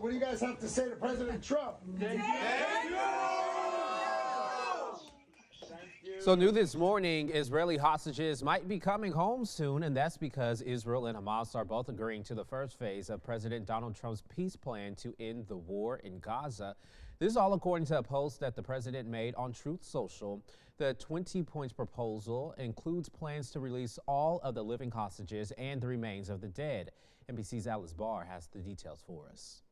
What do you guys have to say to President Trump? Thank you. So new this morning, Israeli hostages might be coming home soon, and that's because Israel and Hamas are both agreeing to the first phase of President Donald Trump's peace plan to end the war in Gaza. This is all according to a post that the president made on Truth Social. The 20-point proposal includes plans to release all of the living hostages and the remains of the dead. NBC's Alice Barr has the details for us.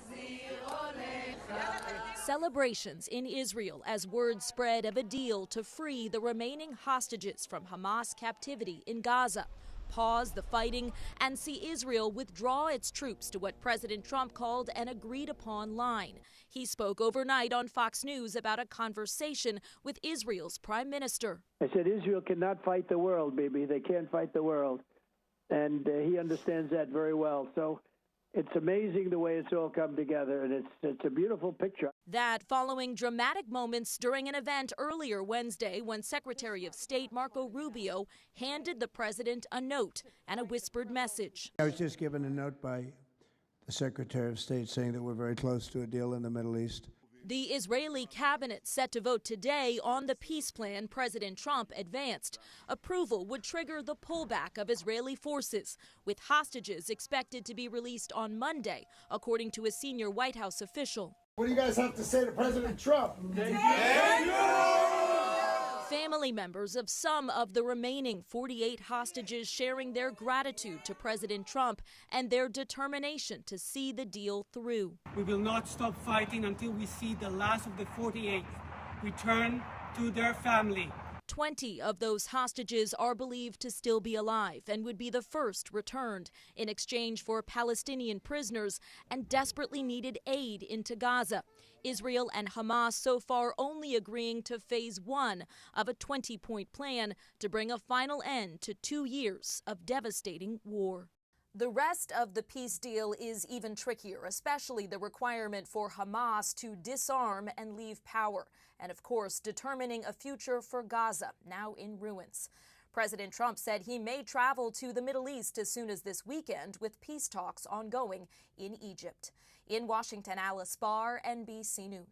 Celebrations in Israel as word spread of a deal to free the remaining hostages from Hamas captivity in Gaza, pause the fighting, and see Israel withdraw its troops to what President Trump called an agreed-upon line. He spoke overnight on Fox News about a conversation with Israel's prime minister. I said, Israel cannot fight the world, baby. They can't fight the world. And he understands that very well. So it's amazing the way it's all come together, and it's a beautiful picture. That following dramatic moments during an event earlier Wednesday when Secretary of State Marco Rubio handed the president a note and a whispered message. I was just given a note by the Secretary of State saying that we're very close to a deal in the Middle East. The Israeli cabinet set to vote today on the peace plan President Trump advanced. Approval would trigger the pullback of Israeli forces, with hostages expected to be released on Monday, according to a senior White House official. What do you guys have to say to President Trump? Thank you. Family members of some of the remaining 48 hostages sharing their gratitude to President Trump and their determination to see the deal through. We will not stop fighting until we see the last of the 48 return to their family. 20 of those hostages are believed to still be alive and would be the first returned in exchange for Palestinian prisoners and desperately needed aid into Gaza. Israel and Hamas so far only agreeing to phase 1 of a 20-point plan to bring a final end to 2 years of devastating war. The rest of the peace deal is even trickier, especially the requirement for Hamas to disarm and leave power, and of course, determining a future for Gaza, now in ruins. President Trump said he may travel to the Middle East as soon as this weekend, with peace talks ongoing in Egypt. In Washington, Alice Barr, NBC News.